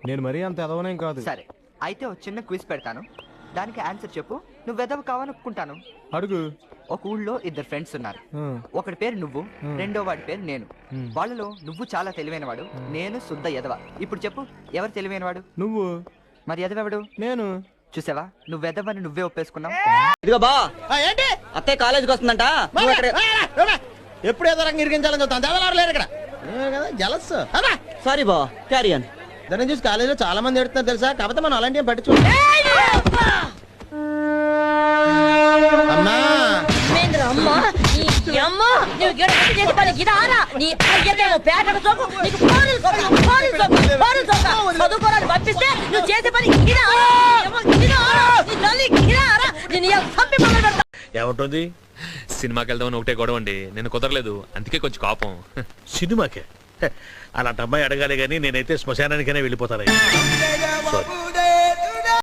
నేను మరీ అంత ఎదవనేం కాదు. సరే అయితే ఒక చిన్న క్విజ్ పెడతాను, దానికి ఆన్సర్ చెప్పు. నువ్వు వెదవ కావనుకుంటాను. అడుగు. ఒక ఊళ్ళో ఇద్దరు ఫ్రెండ్స్ ఉన్నారు. ఆ, ఒకటి పేరు నువ్వు, రెండో వాడి పేరు నేను. వాళ్ళలో నువ్వు చాలా తెలివైనవాడు, నేను శుద్ధ ఎదవ. ఇప్పుడు చెప్పు, ఎవరు తెలివైనవాడు? నువ్వు. మరి ఎదవెవడు? నేను. చూసావా, నువ్వు ఎదవని నువ్వే ఒప్పేసుకున్నావు. ఇదిగో బా, ఏంటి అత్తయ్య కాలేజీకి వస్తుందంట. నువ్వు అక్కడ ఎప్పుడు ఏదో రకంగా ఇరికించాలని చూస్తాను. దేవలారు లేరు ఇక్కడ కదా జలస్. సారీ బా, క్యారీ ఆన్. దాన్ని చూసి కాలేజీలో చాలా మంది ఎడుతున్నారు తెలుసా, కాకపోతే మనం అలాంటి ఏం పట్టించు. అమ్మా అమ్మా నువ్వు చేసి పని గిదారా నీ అయ్యేమో పేటకు చోకు నీకు చదువుకోరాని పంపిస్తే నువ్వు చేసే పని ఏముంటుంది? సినిమాకి వెళ్దామని ఒకటే గొడవ అండి, నేను కుదరలేదు, అందుకే కొంచెం కోపం. సినిమాకే అలాంటి అమ్మాయి అడగాలి కానీ నేనైతే శ్మశానానికైనా వెళ్ళిపోతాను.